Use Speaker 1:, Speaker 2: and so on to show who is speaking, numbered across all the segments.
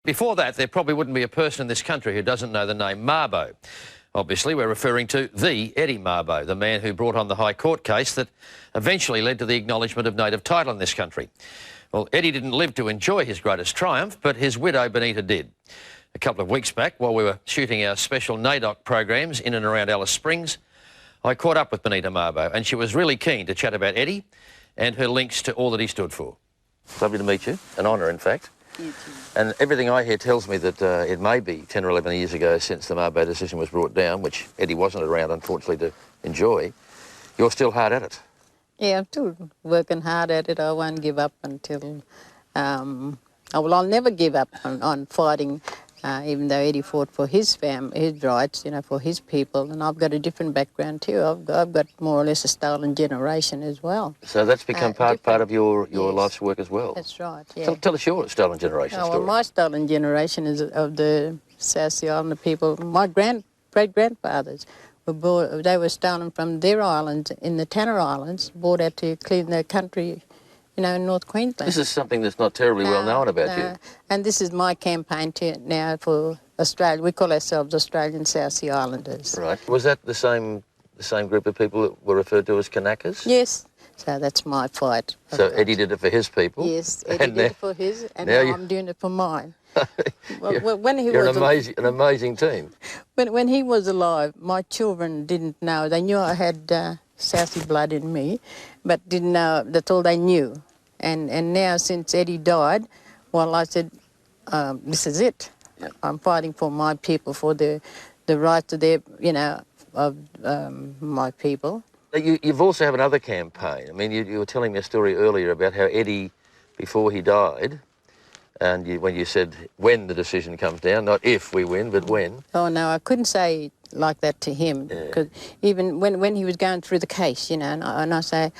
Speaker 1: Before that, there probably wouldn't be a person in this country who doesn't know the name Mabo. Obviously, we're referring to the Eddie Mabo, the man who brought on the High Court case that eventually led to the acknowledgement of native title in this country. Well, Eddie didn't live to enjoy his greatest triumph, but his widow, Bonita, did. A couple of weeks back, while we were shooting our special NAIDOC programs in and around Alice Springs, I caught up with Bonita Mabo, and she was really keen to chat about Eddie and her links to all that he stood for. Lovely to meet you. An honour, in fact.
Speaker 2: You too.
Speaker 1: And everything I hear tells me that it may be 10 or 11 years ago since the Mabo decision was brought down, which Eddie wasn't around, unfortunately, to enjoy. You're still hard at it.
Speaker 2: Yeah, I'm still working hard at it. I won't give up until... I'll never give up on fighting, even though Eddie fought for his family, his rights, you know, for his people. And I've got a different background too. I've got more or less a stolen generation as well.
Speaker 1: So that's become part of your
Speaker 2: yes.
Speaker 1: life's work as well.
Speaker 2: That's right, yeah.
Speaker 1: Tell us your stolen generation story.
Speaker 2: Well, my stolen generation is of the South Sea Islander people. My great-grandfathers they were stolen from their islands in the Tanner Islands, brought out to clean their country, you know, in North Queensland.
Speaker 1: This is something that's not terribly well known about you.
Speaker 2: And this is my campaign now for Australia. We call ourselves Australian South Sea Islanders.
Speaker 1: Right. Was that the same group of people that were referred to as Kanakas?
Speaker 2: Yes. So that's my fight.
Speaker 1: So Eddie did it for his people.
Speaker 2: Yes, Eddie did it for his, and now I'm doing it for mine.
Speaker 1: When he you're was an amazing team.
Speaker 2: When he was alive, my children didn't know. They knew I had Southie blood in me, but didn't know. That's all they knew. And now, since Eddie died, well, I said, this is it. Yep. I'm fighting for my people, for the rights of their, you know, of my people.
Speaker 1: You've also have another campaign. I mean, you were telling me a story earlier about how Eddie, before he died, and when you said when the decision comes down, not if we win, but when. Oh,
Speaker 2: no, I couldn't say like that to him, because even when he was going through the case, you know, and I say,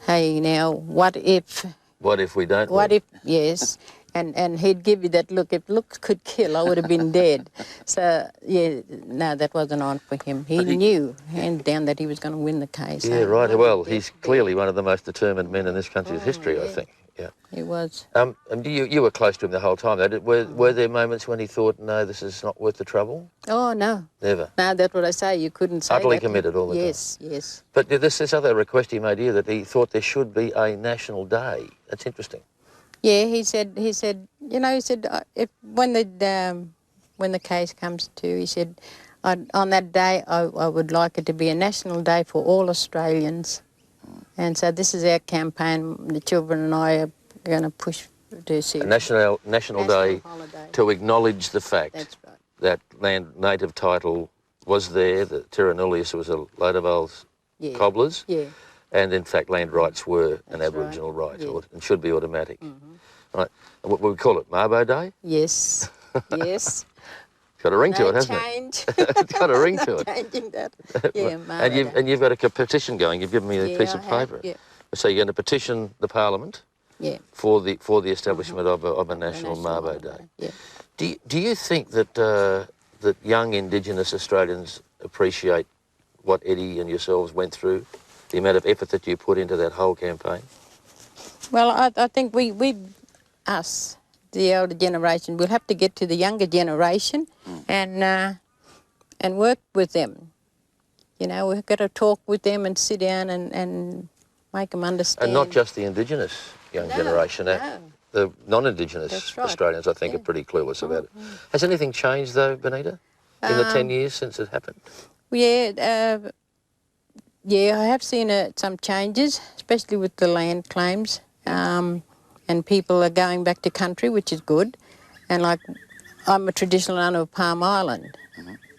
Speaker 2: hey, now, what if...
Speaker 1: What if we don't
Speaker 2: What
Speaker 1: win?
Speaker 2: if, yes. And he'd give you that look. If looks could kill, I would have been dead. So, yeah, no, that wasn't on for him. He knew, hands down, that he was going to win the case.
Speaker 1: Yeah, right. Well, he's clearly one of the most determined men in this country's history,
Speaker 2: yeah.
Speaker 1: I think. Yeah.
Speaker 2: He was.
Speaker 1: And you were close to him the whole time, though. Were there moments when he thought, no, this is not worth the trouble?
Speaker 2: Oh, no.
Speaker 1: Never?
Speaker 2: No, that's what I say. You couldn't say
Speaker 1: Utterly
Speaker 2: that.
Speaker 1: committed all the time?
Speaker 2: Yes, yes.
Speaker 1: But this other request he made here, that he thought there should be a national day. That's interesting.
Speaker 2: Yeah, he said, you know, he said, if when the case comes to, he said, on that day, I would like it to be a national day for all Australians. And so this is our campaign. The children and I are going to push to see...
Speaker 1: A national day
Speaker 2: holiday.
Speaker 1: To acknowledge the fact that land native title was there, that terra nullius was a load of old cobblers, and in fact land rights were an Aboriginal right, and should be automatic. Right. And what we call it, Mabo Day?
Speaker 2: Yes, yes.
Speaker 1: It's got a ring to it, hasn't
Speaker 2: it?
Speaker 1: It's got a ring to it.
Speaker 2: Changing that. Yeah, Mabo Day.
Speaker 1: And you've got a petition going. You've given me a piece of paper.
Speaker 2: Yeah.
Speaker 1: So you're going to petition the Parliament for the establishment of a national Mabo Day.
Speaker 2: Yeah.
Speaker 1: Do you think that that young Indigenous Australians appreciate what Eddie and yourselves went through, the amount of effort that you put into that whole campaign?
Speaker 2: Well, I think us, the older generation, will have to get to the younger generation and work with them. You know, we've got to talk with them and sit down and make them understand.
Speaker 1: And not just the Indigenous young generation. The non-Indigenous Australians, I think, are pretty clueless about it. Has anything changed, though, Bonita, in the 10 years since it happened?
Speaker 2: Yeah, I have seen some changes, especially with the land claims. And people are going back to country, which is good. And like, I'm a traditional owner of Palm Island.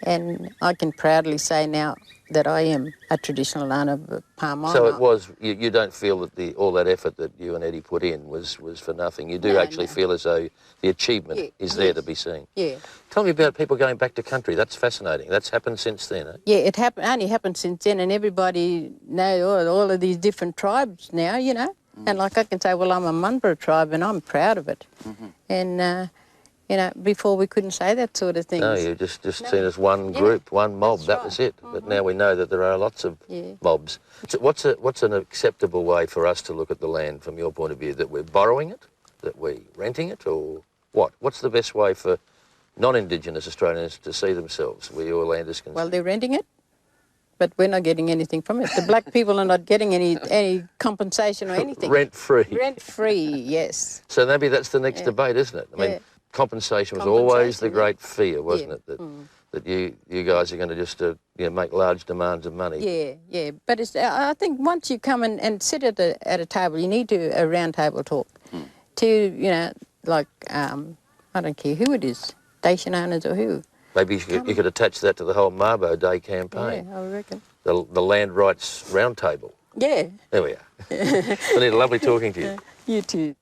Speaker 2: And I can proudly say now that I am a traditional owner of Palm Island.
Speaker 1: So it was, you don't feel that all that effort that you and Eddie put in was for nothing. You do actually feel as though the achievement is there to be seen.
Speaker 2: Yeah.
Speaker 1: Tell me about people going back to country. That's fascinating. That's happened since then, eh?
Speaker 2: Yeah, it only happened since then, and everybody knows all of these different tribes now, you know. And like I can say, well, I'm a Munbra tribe and I'm proud of it. And, you know, before we couldn't say that sort of thing.
Speaker 1: No, you're just seen as one group, one mob, that was it. But now we know that there are lots of mobs. So what's an acceptable way for us to look at the land from your point of view? That we're borrowing it? That we're renting it? Or What? What's the best way for non-Indigenous Australians to see themselves where your land is concerned?
Speaker 2: Well, they're renting it, but we're not getting anything from it. The black people are not getting any compensation or anything.
Speaker 1: Rent-free.
Speaker 2: Rent-free, yes.
Speaker 1: So maybe that's the next debate, isn't it? I mean, compensation was always the great fear, wasn't it? That you guys are going to just make large demands of money.
Speaker 2: Yeah. But I think once you come and sit at a table, you need a round table talk. To, like, I don't care who it is, station owners or who. Maybe
Speaker 1: you could attach that to the whole Mabo Day campaign.
Speaker 2: Yeah, I reckon.
Speaker 1: The land rights round table.
Speaker 2: Yeah.
Speaker 1: There we are. Bonita, lovely talking to you.
Speaker 2: You too.